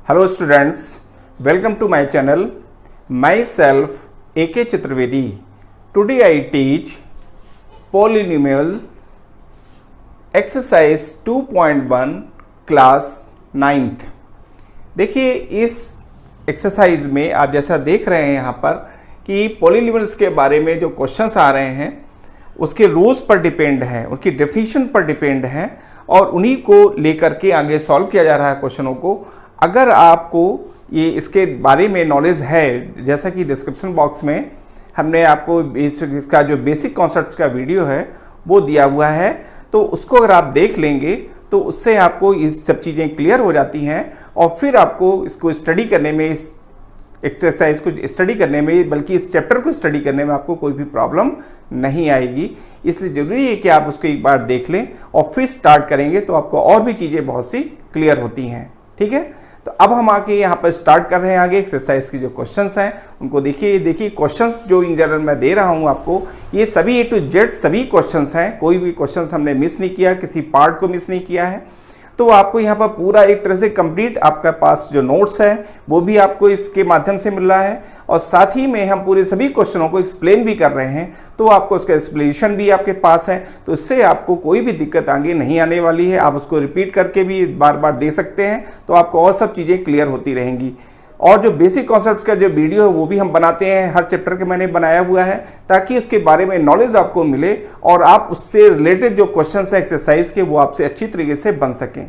Hello students, welcome to my channel. Myself A.K. Chaturvedi. Today I teach polynomial exercise 2.1 class 9th. देखिए इस exercise में आप जैसा देख रहे हैं यहाँ पर कि पॉलीनोमियल्स के बारे में जो क्वेश्चंस आ रहे हैं उसके रूल्स पर डिपेंड है, उसकी डेफिनेशन पर डिपेंड है और उन्हीं को लेकर के आगे सॉल्व किया जा रहा है क्वेश्चनों को। अगर आपको ये इसके बारे में नॉलेज है, जैसा कि डिस्क्रिप्शन बॉक्स में हमने आपको इसका जो बेसिक कॉन्सेप्ट का वीडियो है वो दिया हुआ है, तो उसको अगर आप देख लेंगे तो उससे आपको ये सब चीज़ें क्लियर हो जाती हैं और फिर आपको इसको स्टडी करने में, इस एक्सरसाइज को स्टडी करने में, बल्कि इस चैप्टर को स्टडी करने में आपको कोई भी प्रॉब्लम नहीं आएगी। इसलिए ज़रूरी है कि आप उसको एक बार देख लें और फिर स्टार्ट करेंगे तो आपको और भी चीज़ें बहुत सी क्लियर होती हैं। ठीक है, तो अब हम आके यहाँ पर स्टार्ट कर रहे हैं आगे एक्सरसाइज की जो क्वेश्चंस हैं उनको देखिए क्वेश्चंस जो इन जनरल मैं दे रहा हूँ आपको, ये सभी A to Z सभी क्वेश्चंस हैं, कोई भी क्वेश्चंस हमने मिस नहीं किया, किसी पार्ट को मिस नहीं किया है। तो आपको यहाँ पर पूरा एक तरह से कंप्लीट आपका पास जो नोट्स है वो भी आपको इसके माध्यम से मिल रहा है और साथ ही में हम पूरे सभी क्वेश्चनों को एक्सप्लेन भी कर रहे हैं, तो आपको उसका एक्सप्लेनेशन भी आपके पास है, तो इससे आपको कोई भी दिक्कत आगे नहीं आने वाली है। आप उसको रिपीट करके भी बार बार दे सकते हैं, तो आपको और सब चीज़ें क्लियर होती रहेंगी। और जो बेसिक कॉन्सेप्ट्स का जो वीडियो है वो भी हम बनाते हैं, हर चैप्टर के मैंने बनाया हुआ है ताकि उसके बारे में नॉलेज आपको मिले और आप उससे रिलेटेड जो क्वेश्चन हैं एक्सरसाइज के वो आपसे अच्छी तरीके से बन सकें।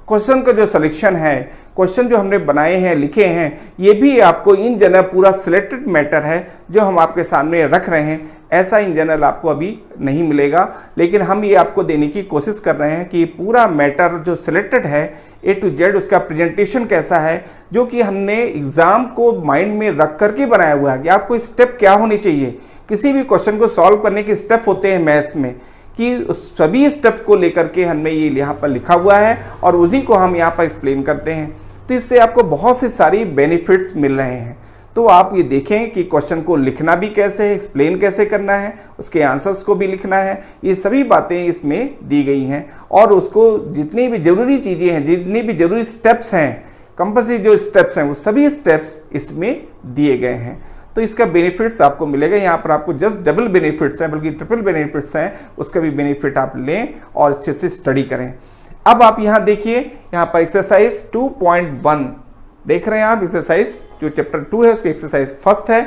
क्वेश्चन का जो सिलेक्शन है, क्वेश्चन जो हमने बनाए हैं, लिखे हैं, ये भी आपको इन जनरल पूरा सिलेक्टेड मैटर है जो हम आपके सामने रख रहे हैं। ऐसा इन जनरल आपको अभी नहीं मिलेगा, लेकिन हम ये आपको देने की कोशिश कर रहे हैं कि पूरा मैटर जो सिलेक्टेड है A to Z उसका प्रेजेंटेशन कैसा है, जो कि हमने एग्ज़ाम को माइंड में रख करके बनाया हुआ है कि आपको स्टेप क्या होनी चाहिए। किसी भी क्वेश्चन को सॉल्व करने के स्टेप होते हैं मैथ्स में, कि उस सभी स्टेप्स को लेकर के हमने ये यहाँ पर लिखा हुआ है और उसी को हम यहाँ पर एक्सप्लेन करते हैं। तो इससे आपको बहुत से सारी बेनिफिट्स मिल रहे हैं। तो आप ये देखें कि क्वेश्चन को लिखना भी कैसे है, एक्सप्लेन कैसे करना है, उसके आंसर्स को भी लिखना है, ये सभी बातें इसमें दी गई हैं और उसको जितनी भी ज़रूरी चीज़ें हैं, जितनी भी ज़रूरी स्टेप्स हैं, कंपल्सरी जो स्टेप्स हैं वो सभी स्टेप्स इसमें दिए गए हैं। तो इसका बेनिफिट्स आपको मिलेगा। यहाँ पर आपको जस्ट डबल बेनिफिट्स हैं, बल्कि ट्रिपल बेनिफिट्स हैं, उसका भी बेनिफिट आप लें और अच्छे से स्टडी करें। अब आप यहाँ देखिए, यहाँ पर एक्सरसाइज 2.1 देख रहे हैं आप। एक्सरसाइज जो चैप्टर 2 है उसकी एक्सरसाइज फर्स्ट है।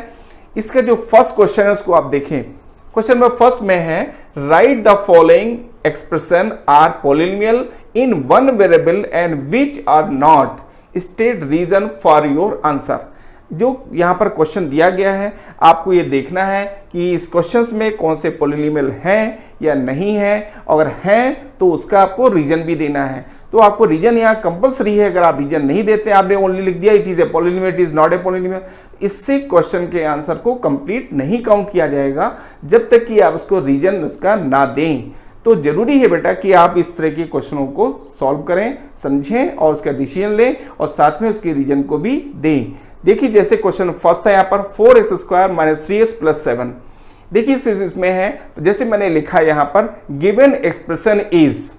इसका जो फर्स्ट क्वेश्चन है उसको आप देखें। क्वेश्चन नंबर फर्स्ट में है, write the following expression are polynomial in one variable and which are not, state reason for your answer. जो यहाँ पर क्वेश्चन दिया गया है आपको ये देखना है कि इस क्वेश्चन में कौन से पॉलिनोमियल हैं या नहीं है, अगर हैं तो उसका आपको रीजन भी देना है। तो आपको रीजन यहाँ कंपलसरी है। अगर आप रीजन नहीं देते, आपने ओनली लिख दिया it is a polynomial, it is not a polynomial, इससे क्वेश्चन के आंसर को कंप्लीट नहीं काउंट किया जाएगा जब तक कि आप उसको रीजन उसका ना दें। तो जरूरी है बेटा कि आप इस तरह के क्वेश्चनों को सॉल्व करें, समझें और उसका डिसीजन लें और साथ में उसके रीजन को भी दें। देखिए जैसे क्वेश्चन फर्स्ट है यहाँ पर 4x² - 3x + 7। देखिए इसमें है, जैसे मैंने लिखा यहाँ पर गिवन एक्सप्रेशन इज,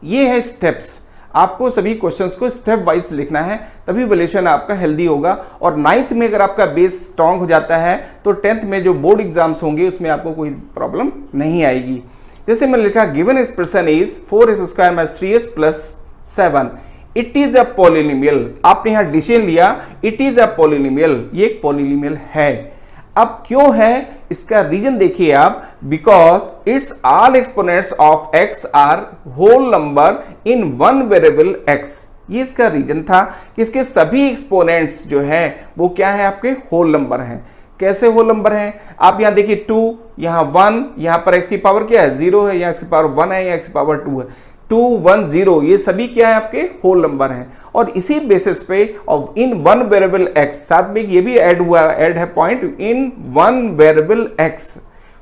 ये है स्टेप्स। आपको सभी क्वेश्चंस को स्टेप वाइज लिखना है, तभी वैल्यूएशन आपका हेल्दी होगा। और 9th में अगर आपका बेस स्ट्रांग हो जाता है तो 10th में जो बोर्ड एग्जाम्स होंगे उसमें आपको कोई प्रॉब्लम नहीं आएगी। जैसे मैंने लिखा given expression is 4x² - 3x + 7, it is a polynomial. आपने यहाँ डिसीजन लिया, इट इज अ पॉलिनोमियल, ये एक पॉलिनोमियल है। अब क्यों है, इसका रीजन देखिए आप, because it's all exponents of x are whole number in one variable x। ये इसका रीजन था कि इसके सभी एक्सपोनेंट्स जो है वो क्या है, आपके होल नंबर हैं। कैसे होल नंबर हैं, आप यहाँ देखिए 2, यहाँ 1, यहाँ पर x की पावर क्या है 0 है, यहाँ x की पावर 1 है, यहाँ x की पावर 2 है, 2 1 0, ये सभी क्या है आपके होल नंबर हैं। और इसी बेसिस पे और इन वन वेरिएबल x, साथ में ये भी ऐड हुआ, ऐड है पॉइंट, इन one variable x,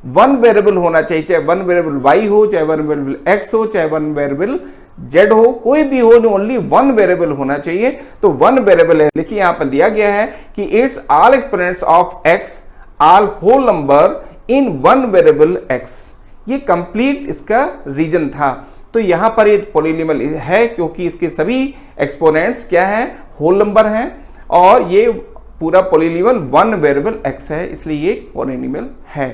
one variable होना चाहिए, चाहे वन वेरिएबल y हो, चाहे वन वेरिएबल x हो, चाहे वन वेरिएबल z हो, कोई भी हो, ओनली वन वेरिएबल होना चाहिए। तो वन वेरिएबल है, देखिए यहाँ पर दिया गया है कि it's all exponents of x all whole number in one variable x। ये कंप्लीट इसका रीजन था। तो यहाँ पर ये पॉलिनोमियल है क्योंकि इसके सभी एक्सपोनेंट्स क्या है, होल नंबर हैं और ये पूरा पॉलिनॉमियल वन वेरिएबल x है, इसलिए ये पॉलिनॉमियल है।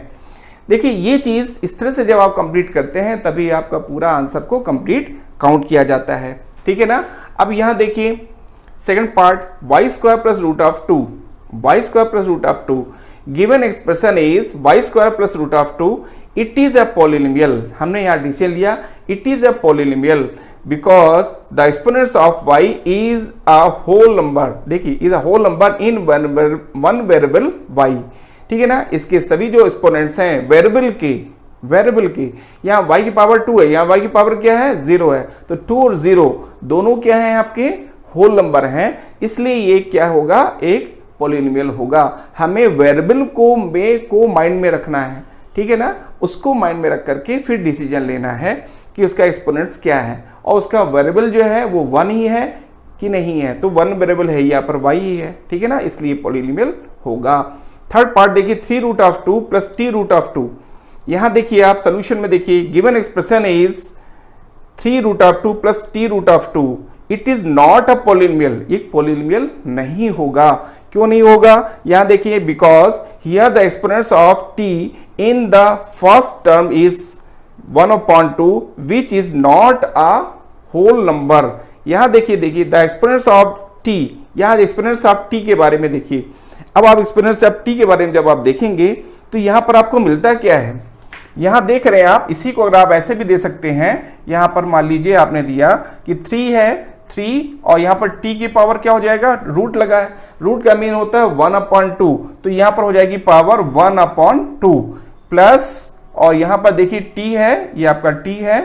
देखिए ये चीज इस तरह से जब आप कंप्लीट करते हैं तभी आपका पूरा आंसर को कंप्लीट काउंट किया जाता है, ठीक है ना। अब यहां देखिए second part, y square plus root of 2, y square plus root of 2 given expression is y square plus root of 2, it is a polynomial. हमने यहाँ डिसीजन लिया it is a polynomial because the exponents of y is a whole number. देखिए is a whole number in one variable y, ठीक है ना। इसके सभी जो एक्सपोनेंट्स हैं वेरिएबल के यहाँ y की पावर 2 है, यहाँ y की पावर क्या है 0 है, तो 2 और 0 दोनों क्या है आपके होल नंबर हैं, इसलिए ये क्या होगा एक पॉलिनॉमियल होगा। हमें वेरिएबल को माइंड में रखना है, ठीक है ना, उसको माइंड में रख करके फिर डिसीजन लेना है कि उसका एक्सपोनेंट्स क्या है और उसका वेरिएबल जो है वो 1 ही है कि नहीं है, तो 1 वेरिएबल है यहाँ पर y ही है, ठीक है ना, इसलिए पॉलिनॉमियल होगा। थर्ड पार्ट देखिए 3 root of 2 plus t root of 2, यहां देखिए आप सोल्यूशन में देखिए given expression is 3 root of 2 plus t root of 2, it is not a polynomial, एक पॉलिनॉमियल नहीं होगा। क्यों नहीं होगा, यहां देखिए because here the exponents of t in the first term is 1/2 which is not a whole number. यहां देखिए द एक्सपोनेंट्स ऑफ t, यहां एक्सपोनेंट्स ऑफ t के बारे में देखिए। अब आप एक्सपोनेंट्स ऑफ t के बारे में जब आप देखेंगे तो यहां पर आपको मिलता क्या है, यहां देख रहे हैं आप, इसी को अगर आप ऐसे भी दे सकते हैं, यहां पर मान लीजिए आपने दिया कि 3 है 3 और यहां पर t की पावर क्या हो जाएगा, रूट लगा है, रूट का मीन होता है 1/2, तो यहां पर हो जाएगी पावर 1/2 प्लस, और यहां पर देखिए t है, ये आपका t है,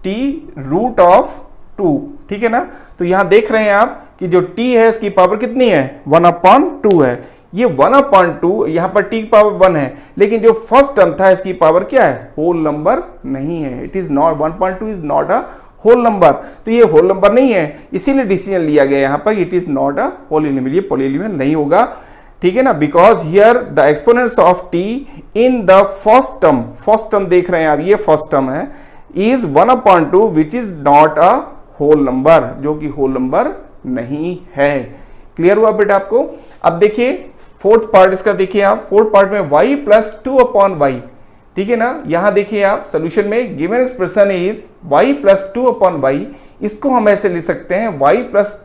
t रूट ऑफ 2, ठीक है ना। तो यहां देख रहे हैं आप कि जो t है इसकी पावर कितनी है 1/2 है, ये 1/2 यहां पर t की पावर 1 है, लेकिन जो फर्स्ट टर्म था इसकी पावर क्या है, होल नंबर नहीं है, it is not 1/2 is not a whole number, तो ये होल नंबर नहीं है, इसीलिए डिसीजन लिया गया यहां पर it is not a polynomial, ये पॉलिनॉमियल नहीं होगा, ठीक है ना। Because here the exponents of t in the first term देख रहे हैं आप, ये फर्स्ट टर्म है, is 1/2 which is not a whole number, जो कि होल नंबर नहीं है। क्लियर हुआ बेटा आपको। अब देखिए फोर्थ पार्ट इसका देखिए आप, फोर्थ पार्ट में y प्लस 2/y, ठीक है ना। यहां देखिए आप सोल्यूशन में given expression is y plus 2/y, इसको हम ऐसे लिख सकते हैं y plus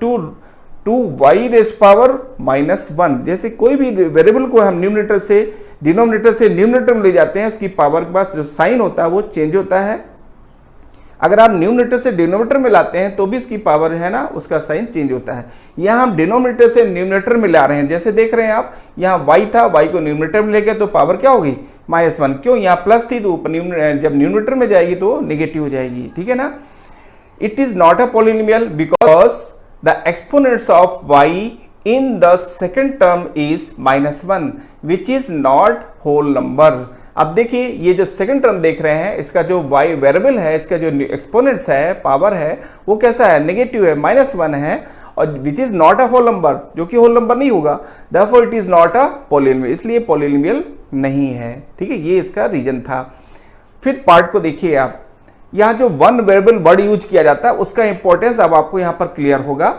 2y rays power -1। जैसे कोई भी वेरिएबल को हम न्यूमरेटर से न्यूमरेटर में ले जाते हैं, उसकी पावर के पास जो साइन होता है वो चेंज होता है। अगर आप न्यूमरेटर से डिनोमिनेटर में लाते हैं तो भी उसकी पावर है ना, उसका साइन चेंज होता है। यहाँ हम डिनोमिनेटर से न्यूमरेटर में ला रहे हैं, जैसे देख रहे हैं आप, यहाँ y था, y को न्यूमरेटर में ले गए तो पावर क्या होगी -1, क्यों, यहाँ प्लस थी तो जब न्यूमरेटर में जाएगी तो नेगेटिव हो जाएगी, ठीक है ना। It is not a polynomial because the exponents of y in the second term is -1 which is not whole number. अब देखिए ये जो सेकंड टर्म देख रहे हैं, इसका जो y वेरिएबल है, इसका जो एक्सपोनेंट्स है, पावर है, वो कैसा है, नेगेटिव है, -1 है, और which is not a whole number, जो कि होल नंबर नहीं होगा, therefore it is not a polynomial, इसलिए पॉलिनॉमियल नहीं है, ठीक है, ये इसका रीजन था। फिर पार्ट को देखिए आप, यहाँ जो वन वेरिएबल वर्ड यूज किया जाता है उसका इंपॉर्टेंस अब आपको यहाँ पर क्लियर होगा।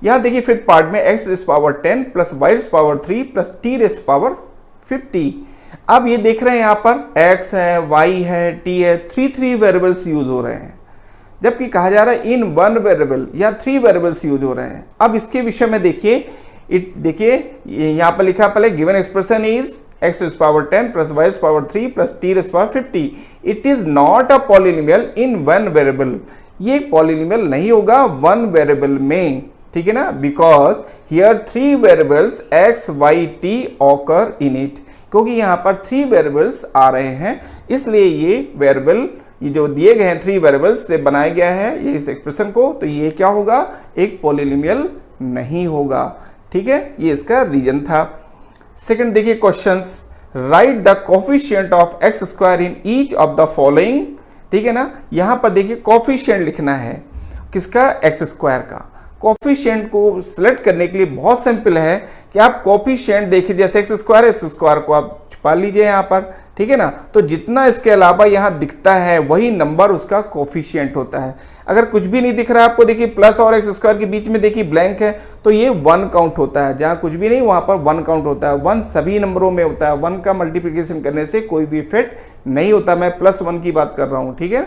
यहाँ देखिए फिर पार्ट में x rays power 10 plus y rays power 3 plus t rays power 50। अब ये देख रहे हैं यहाँ पर x है, y है, t है, 3 वेरिएबल्स यूज हो रहे हैं, जबकि कहा जा रहा है इन वन वेरिएबल या 3 वेरिएबल्स यूज हो रहे हैं। अब इसके विषय में देखिए यहाँ पर लिखा पहले given expression is x rays power 10 plus y rays power 3 plus t rays power 50, it is not a polynomial in one variable, ये पॉलिनॉमियल नहीं होगा वन वेरिएबल में, ठीक है ना, because here 3 variables x y t occur in it, क्योंकि यहाँ पर 3 वेरिएबल्स आ रहे हैं, इसलिए ये वेरिएबल ये जो दिए गए हैं 3 वेरिएबल्स से बनाया गया है ये इस एक्सप्रेशन को, तो ये क्या होगा, एक पॉलिनॉमियल नहीं होगा, ठीक है, ये इसका रीजन था। सेकंड देखिए questions, right the coefficient of x square in each of the following, ठीक है ना। यहाँ पर देखिए कोफिशिएंट लिखना है, किसका, एक्स स्क्वायर का। कोफिशिएंट को सिलेक्ट करने के लिए बहुत सिंपल है कि आप कोफिशिएंट देखिए, जैसे एक्स स्क्वायर को आप छुपा लीजिए यहाँ पर, ठीक है ना। तो जितना इसके अलावा यहाँ दिखता है वही नंबर उसका कोफिशिएंट होता है। अगर कुछ भी नहीं दिख रहा है आपको, देखिए प्लस और एक्स स्क्वायर के बीच में देखिए ब्लैंक है, तो ये 1 काउंट होता है। जहाँ कुछ भी नहीं वहाँ पर 1 काउंट होता है। 1 सभी नंबरों में होता है। 1 का मल्टीप्लिकेशन करने से कोई भी इफेक्ट नहीं होता। मैं +1 की बात कर रहा हूँ, ठीक है।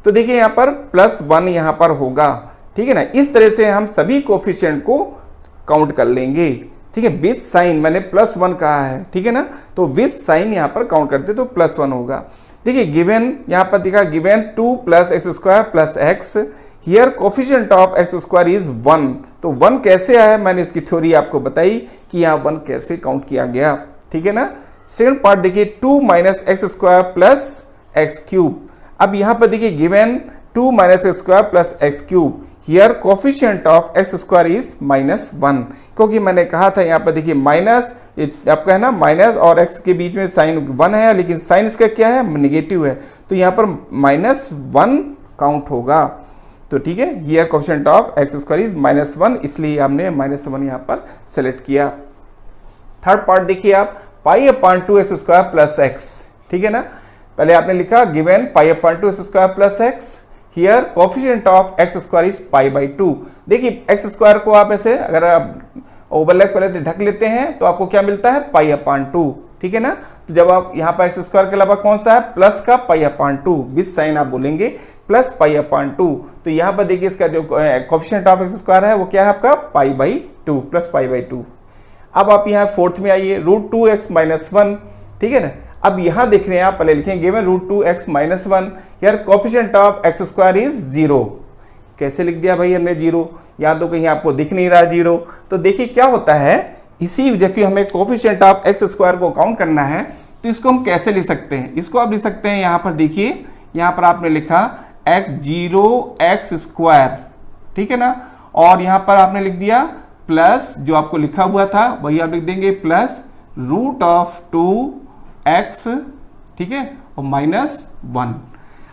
तो देखिए यहाँ पर +1 यहाँ पर होगा, ठीक है ना। इस तरह से हम सभी कोफिशिएंट को काउंट कर लेंगे, ठीक है। विथ साइन, मैंने +1 कहा है, ठीक है ना। तो विथ साइन यहाँ पर काउंट करते तो +1 होगा। देखिए गिवन यहाँ पर दिखा, given 2 + x² + x, here coefficient of x² is 1। तो 1 कैसे आया, मैंने इसकी थ्योरी आपको बताई कि यहाँ 1 कैसे काउंट किया गया, ठीक है ना। सेकंड पार्ट देखिए 2 - x² + x³। अब यहाँ पर देखिए given 2 - x² + x³, here coefficient of x² is -1। क्योंकि मैंने कहा था यहाँ पर देखिए माइनस, आपका है ना, माइनस और x के बीच में साइन 1 है, लेकिन साइन इसका क्या है, नेगेटिव है, तो यहाँ पर -1 काउंट होगा। तो ठीक है, here coefficient of x² is -1, इसलिए हमने -1 यहाँ पर सेलेक्ट किया। थर्ड पार्ट देखिए आप, π/2 x² + x, ठीक है ना। पहले आपने लिखा given π/2 x² + x, here coefficient of x² is π/2। देखिए x² को आप ऐसे अगर आप ओवरलैप कर ढक लेते हैं तो आपको क्या मिलता है, π/2, ठीक है ना। तो जब आप यहाँ पर x² के अलावा कौन सा है, प्लस का π/2, विद साइन आप बोलेंगे प्लस π/2। तो यहाँ पर देखिए इसका जो कोफिशिएंट ऑफ x² है वो क्या है आपका π/2, प्लस π/2। अब आप यहाँ फोर्थ में आइए, √2x - 1, ठीक है ना। अब यहाँ देख रहे हैं आप, पहले लिखेंगे गिवन √2x - 1, यार कोफिशिएंट ऑफ x² इज 0। कैसे लिख दिया भाई हमने 0, या तो कहीं आपको दिख नहीं रहा 0। तो देखिए क्या होता है, इसी जबकि हमें कोफिशिएंट ऑफ x² को काउंट करना है, तो इसको हम कैसे लिख सकते हैं, इसको आप लिख सकते हैं यहाँ पर देखिए, यहाँ पर आपने लिखा x0x², ठीक है ना। और यहाँ पर आपने लिख दिया प्लस जो आपको लिखा हुआ था वही आप लिख देंगे, प्लस √2x, ठीक है, और -1।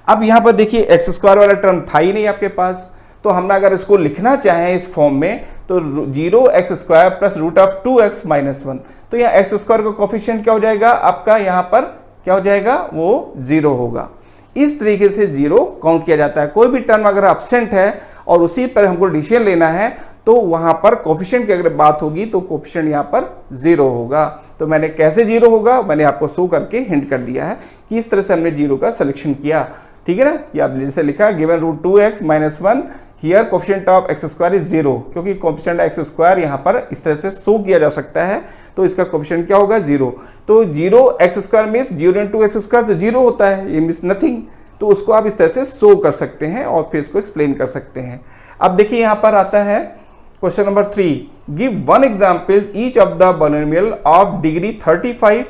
अब यहाँ पर देखिए x² वाला टर्म था ही नहीं आपके पास, तो हमने अगर इसको लिखना चाहें इस फॉर्म में तो 0x² + √2x - 1, तो यहाँ x² का कोफिशिएंट क्या हो जाएगा आपका, यहाँ पर क्या हो जाएगा, वो 0 होगा। इस तरीके से 0 काउंट किया जाता है। कोई भी टर्म अगर एब्सेंट है और उसी पर हमको डिसीजन लेना है तो वहां पर कोफिशिएंट की अगर बात होगी तो कोफिशिएंट यहाँ पर 0 होगा। तो मैंने कैसे 0 होगा मैंने आपको शो करके हिंट कर दिया है कि इस तरह से हमने 0 का सिलेक्शन किया, ठीक है ना। ये आपने जैसे लिखा given √2x - 1, here coefficient of x² is 0, क्योंकि कोफिशिएंट x² यहाँ पर इस तरह से शो किया जा सकता है, तो इसका कोफिशिएंट क्या होगा, 0। तो 0x² मीन्स 0 × x² तो 0 होता है, ये मीन्स नथिंग। तो उसको आप इस तरह से शो कर सकते हैं और फिर इसको एक्सप्लेन कर सकते हैं। अब देखिए यहाँ पर आता है question number 3, give 1 example each of the binomial of degree 35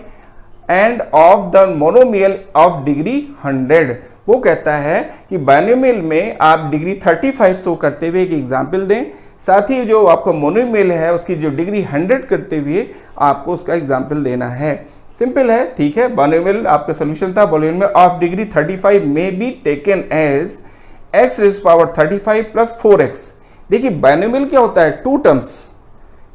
end of the monomial of degree 100। वो कहता है कि बाइनोमियल में आप डिग्री 35 शो करते हुए एक एग्जाम्पल दें, साथ ही जो आपका मोनोमियल है उसकी जो डिग्री 100 करते हुए आपको उसका एग्जाम्पल देना है। सिंपल है, ठीक है। बाइनोमियल आपका सोल्यूशन था, बाइनोमियल ऑफ डिग्री 35 में B taken as x⁵35 + 4x। देखिए बाइनोमियल क्या होता है, 2 टर्म्स,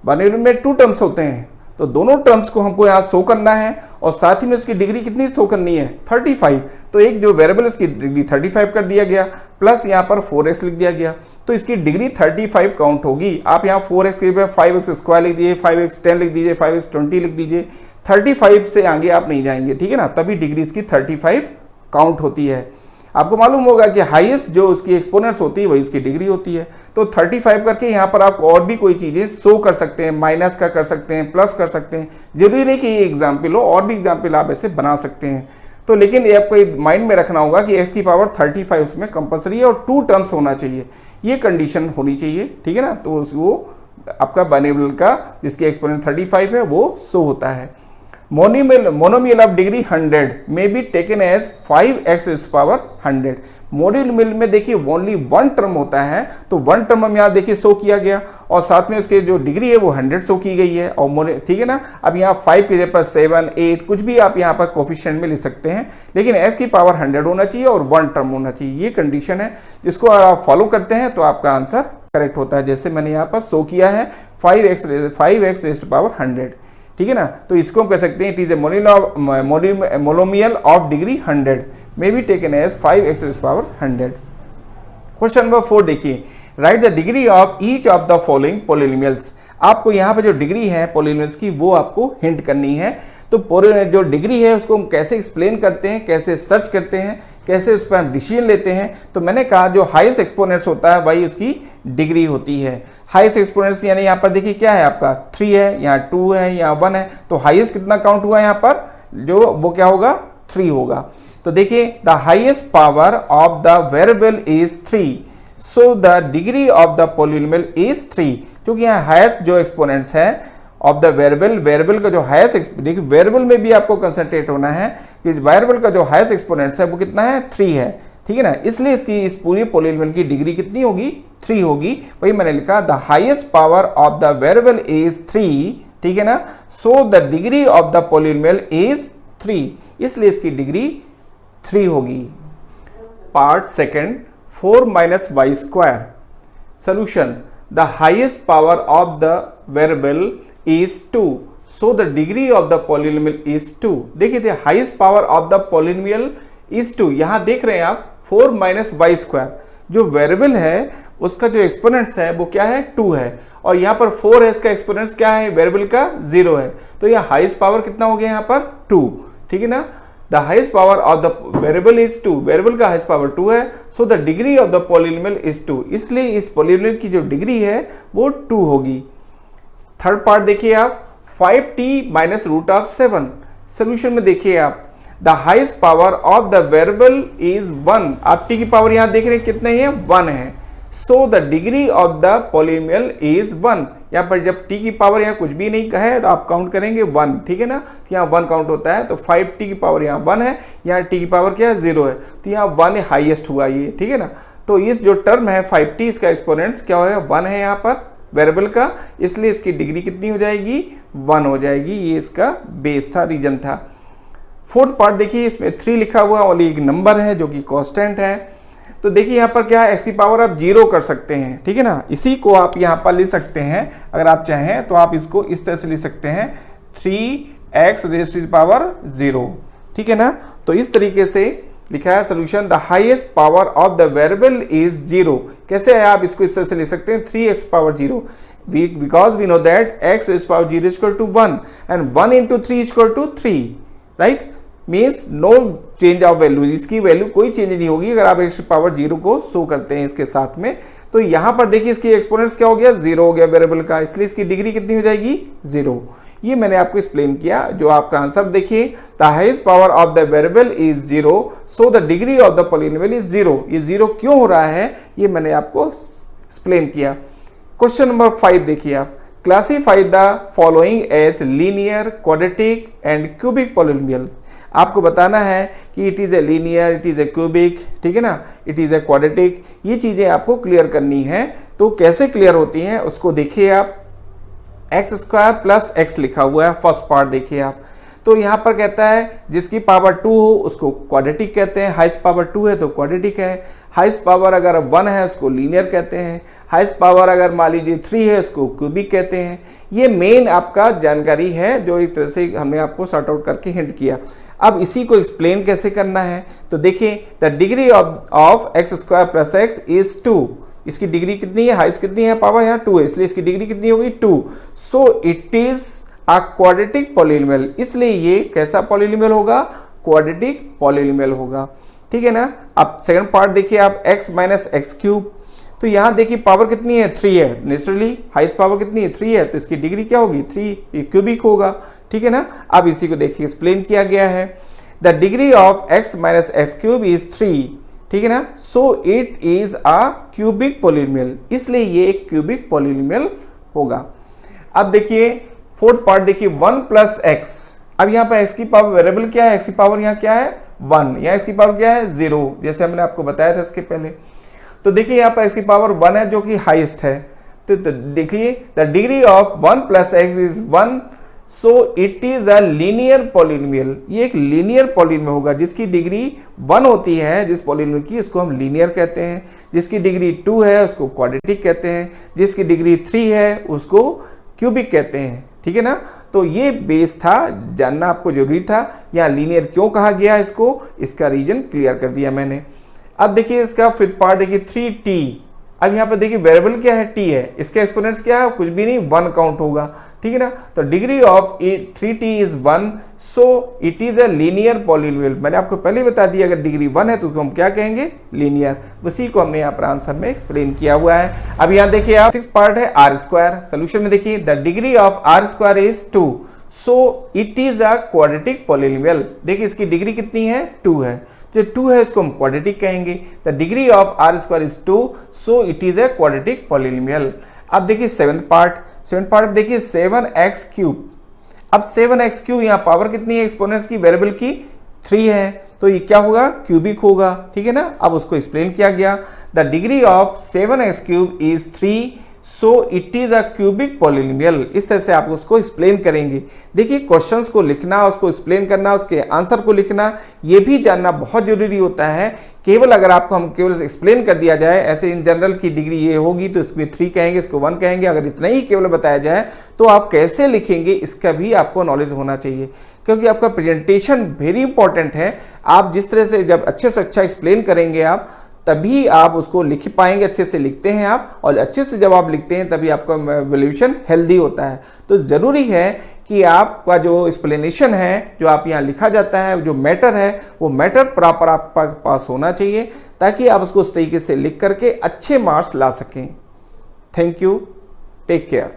बाइनोमियल में 2 टर्म्स होते हैं, तो दोनों टर्म्स को हमको यहाँ शो करना है और साथ ही में उसकी डिग्री कितनी शो करनी है, 35। तो एक जो वेरिएबल उसकी डिग्री 35 कर दिया गया, प्लस यहाँ पर 4x लिख दिया गया, तो इसकी डिग्री 35 काउंट होगी। आप यहाँ 4x के लिए 5x² लिख दीजिए, 5x 10 लिख दीजिए, 5x 20 लिख दीजिए, 35 से आगे आप नहीं जाएंगे, ठीक है ना, तभी डिग्री इसकी 35 काउंट होती है। आपको मालूम होगा कि हाईएस्ट जो उसकी एक्सपोनेंट्स होती है वही उसकी डिग्री होती है। तो 35 करके यहाँ पर आप और भी कोई चीज़ें शो कर सकते हैं, माइनस का कर सकते हैं, प्लस कर सकते हैं, जरूरी नहीं कि ये एग्जाम्पल हो, और भी एग्जाम्पल आप ऐसे बना सकते हैं। तो लेकिन ये आपको माइंड में रखना होगा कि x⁵35 उसमें कंपलसरी है और 2 टर्म्स होना चाहिए, ये कंडीशन होनी चाहिए, ठीक है ना। तो वो आपका बाइनोमियल का जिसकी एक्सपोनेंट 35 है वो शो होता है। मोनोमियल ऑफ डिग्री 100 में B taken as 5x⁴100। Monomial में देखिए ओनली 1 टर्म होता है, तो 1 टर्म हम यहाँ देखिए शो किया गया और साथ में उसके जो डिग्री है वो 100 शो की गई है, और ठीक है ना। अब यहाँ 5 की जगह पर 7, 8 कुछ भी आप यहाँ पर कोफिशिएंट में लिख सकते हैं, लेकिन x⁴100 होना चाहिए और 1 टर्म होना चाहिए, ये कंडीशन है। जिसको आप फॉलो करते हैं तो आपका आंसर करेक्ट होता है। जैसे मैंने यहाँ पर शो किया है 5x⁴100, ठीक है ना। तो इसको हम कह सकते हैं it is a monomial of degree 100 may be taken as 5x⁻100। Question number 4 देखिए, write the degree of each of the following polynomials. आपको यहाँ पे जो डिग्री है पॉलिनोमियल्स की वो आपको हिंट करनी है। तो जो डिग्री है उसको हम कैसे एक्सप्लेन करते हैं, कैसे सर्च करते हैं, कैसे उस पर हम डिसीजन लेते हैं। तो मैंने कहा जो हाईएस्ट एक्सपोनेंट्स होता है वही उसकी डिग्री होती है। हाईएस्ट एक्सपोनेंट्स यानी यहाँ पर देखिए क्या है आपका 3 है, यहाँ 2 है, यहाँ 1 है, तो हाईएस्ट कितना काउंट हुआ यहाँ पर, जो वो क्या होगा 3 होगा। तो देखिए the highest power of the variable is 3, so the degree of the polynomial is 3। क्योंकि यहाँ हाईएस्ट जो एक्सपोनेंट्स है ऑफ द वेरिएबल का जो हाईएस्ट, देखिए वेरिएबल में भी आपको कंसंट्रेट होना है कि वेरिएबल का जो हाईएस्ट एक्सपोनेंट्स है वो कितना है 3 है, ठीक है ना। इसलिए इसकी इस पूरी पॉलिनोमियल की डिग्री कितनी होगी 3 होगी। वही मैंने लिखा the highest power of the variable is 3, ठीक है ना, so the degree of the polynomial is 3, इसलिए इसकी डिग्री 3 होगी। Part second 4 - y²। Solution the highest power of the variable is 2, so the degree of the polynomial is 2। देखिए the highest power of the polynomial is 2। यहां देख रहे हैं आप 4 - y², जो वेरिएबल है उसका जो एक्सपोनेंट्स है वो क्या है 2 है, और यहाँ पर 4 है, इसका एक्सपोनेंट्स क्या है वेरिएबल का 0 है। तो यहाँ हाईएस्ट पावर कितना हो गया यहाँ पर 2, ठीक है ना। The highest power of the variable is 2, variable का हाईएस्ट पावर 2 है, so the degree of the polynomial is 2, इसलिए इस पॉलिनोमियल की जो डिग्री है वो 2 होगी। थर्ड पार्ट देखिए आप 5t - √7। सोल्यूशन में देखिए आप the highest power of the variable is 1। आप t की पावर यहां देख रहे हैं कितने है 1 है, so the degree of the polynomial is 1। यहाँ पर जब t की पावर यहाँ कुछ भी नहीं है तो आप काउंट करेंगे 1, ठीक है ना। तो यहाँ 1 काउंट होता है, तो 5t की पावर यहाँ 1 है, यहाँ t की पावर क्या है 0 है, तो यहाँ 1 हाईएस्ट हुआ ये, ठीक है ना। तो इस जो टर्म है 5t इसका एक्सपोनेंट्स क्या होगा 1 है यहाँ पर वेरिएबल का, इसलिए इसकी डिग्री कितनी हो जाएगी 1 हो जाएगी। ये इसका बेस था, रीजन था। फोर्थ पार्ट देखिए इसमें 3 लिखा हुआ ओनली एक नंबर है जो कि कांस्टेंट है। तो देखिए यहाँ पर क्या है x की पावर आप 0 कर सकते हैं, ठीक है ना। इसी को आप यहाँ पर ले सकते हैं, अगर आप चाहें तो आप इसको इस तरह से ले सकते हैं 3x⁻0, ठीक है ना। तो इस तरीके से लिखा है solution the highest power of the variable is 0। कैसे है आप इसको इस तरह से ले सकते हैं 3x⁻0, because we know that x⁻0 equal to 1 and 1 × 3 equal to 3, right, means no change of value, इसकी वैल्यू कोई चेंज नहीं होगी अगर आप x⁻0 को शो करते हैं इसके साथ में। तो यहां पर देखिए इसकी एक्सपोनेंट्स क्या हो गया 0 हो गया वेरिएबल का, इसलिए इसकी डिग्री कितनी हो जाएगी 0। ये मैंने आपको एक्सप्लेन किया। जो आपका आंसर देखिए the highest power of the variable is 0, so the degree of the polynomial is 0। ये 0 क्यों हो रहा है ये मैंने आपको एक्सप्लेन किया। क्वेश्चन नंबर 5 देखिए आप, classify the following as linear, quadratic and cubic polynomial. आपको बताना है कि it is a linear, it is a cubic, ठीक है ना, इट इज ए क्वाड्रेटिक, ये चीजें आपको क्लियर करनी है। तो कैसे क्लियर होती हैं उसको देखिए आप, x² + x लिखा हुआ है फर्स्ट पार्ट देखिए आप। तो यहाँ पर कहता है जिसकी पावर 2 हो उसको क्वाड्रेटिक कहते हैं, हाईएस्ट पावर 2 है तो क्वाड्रेटिक है। हाईएस्ट पावर अगर 1 है उसको लीनियर कहते हैं, हाईएस्ट पावर अगर मान लीजिए 3 है उसको क्यूबिक कहते हैं। ये मेन आपका जानकारी है जो एक तरह से हमने आपको सॉर्ट आउट करके हिंट किया। अब इसी को एक्सप्लेन कैसे करना है, तो देखिए the degree of x² + x is 2। इसकी डिग्री कितनी है, हाईएस्ट कितनी है, पावर यहाँ 2 है, इसलिए इसकी डिग्री कितनी होगी 2। So it is a quadratic polynomial, इसलिए ये कैसा पॉलिनोमियल होगा, क्वाड्रेटिक पॉलिनोमियल होगा, ठीक है ना। अब सेकंड पार्ट देखिए आप x - x³। तो यहाँ देखिए पावर कितनी है 3 है, नेचुरली हाईएस्ट पावर कितनी है 3 है, तो इसकी डिग्री क्या होगी 3, ये क्यूबिक होगा, ठीक है ना। अब इसी को देखिए एक्सप्लेन किया गया है the degree of x - x³ is 3, ठीक है ना। So it is a cubic polynomial, इसलिए ये एक क्यूबिक पॉलिनोमियल होगा। अब देखिए फोर्थ पार्ट देखिए 1 + x। अब यहाँ पर x की पावर वेरिएबल क्या है, x की पावर यहाँ क्या है 1, यहाँ x की पावर क्या है 0, जैसे हमने आपको बताया था इसके पहले। तो देखिए यहाँ पर x की पावर 1 है जो कि हाईएस्ट है। तो देखिए the degree of 1 + x is 1, so it is a linear polynomial. ये एक लीनियर पॉलिनोमियल होगा जिसकी डिग्री 1 होती है, जिस पॉलिनोमियल की उसको हम लीनियर कहते हैं। जिसकी डिग्री 2 है उसको क्वाड्रेटिक कहते हैं, जिसकी डिग्री 3 है उसको क्यूबिक कहते हैं, ठीक है ना। तो ये बेस था, जानना आपको जरूरी था। यहाँ लीनियर क्यों कहा गया इसको, इसका रीजन क्लियर कर दिया मैंने। अब देखिए इसका फिफ्थ पार्ट देखिए 3t। अब यहाँ पर देखिए वेरिएबल क्या है, t है, इसके एक्सपोनेंट्स क्या है, कुछ भी नहीं, 1 काउंट होगा, ठीक है ना। तो degree of 3t is 1, so it is a linear polynomial. मैंने आपको पहले ही बता दिया, अगर डिग्री 1 है तो उसको हम क्या कहेंगे, लीनियर। उसी को हमने यहाँ पर आंसर में एक्सप्लेन किया हुआ है। अब यहाँ देखिए आप 6th पार्ट है r स्क्वायर। सोल्यूशन में देखिए the degree of r square is 2, so it is a quadratic polynomial. देखिए इसकी डिग्री कितनी है, 2 है, जो 2 है इसको हम क्वाड्रेटिक कहेंगे। The degree of r square is 2, so it is a quadratic polynomial. अब देखिए 7th पार्ट देखिए 7x क्यूब। अब 7x क्यूब यहाँ पावर कितनी है एक्सपोनेंट्स की, वेरिएबल की 3 है, तो ये क्या होगा, क्यूबिक होगा, ठीक है ना। अब उसको एक्सप्लेन किया गया, the degree of 7x cube is 3, so it is a cubic polynomial. इस तरह से आप उसको एक्सप्लेन करेंगे। देखिए क्वेश्चंस को लिखना, उसको एक्सप्लेन करना, उसके आंसर को लिखना, ये भी जानना बहुत जरूरी होता है। केवल अगर आपको हम केवल एक्सप्लेन कर दिया जाए, ऐसे इन जनरल की डिग्री ये होगी तो इसको 3 कहेंगे, इसको 1 कहेंगे, अगर इतना ही केवल बताया जाए तो आप कैसे लिखेंगे इसका भी आपको नॉलेज होना चाहिए, क्योंकि आपका प्रेजेंटेशन वेरी इंपॉर्टेंट है। आप जिस तरह से जब अच्छे से अच्छा एक्सप्लेन करेंगे आप, तभी आप उसको लिख पाएंगे, अच्छे से लिखते हैं आप, और अच्छे से जब आप लिखते हैं तभी आपका वैल्यूएशन हेल्दी होता है। तो ज़रूरी है कि आपका जो एक्सप्लेनेशन है, जो आप यहाँ लिखा जाता है, जो मैटर है, वो मैटर प्रॉपर आपके पास होना चाहिए, ताकि आप उसको उस तरीके से लिख करके अच्छे मार्क्स ला सकें। Thank you, take care.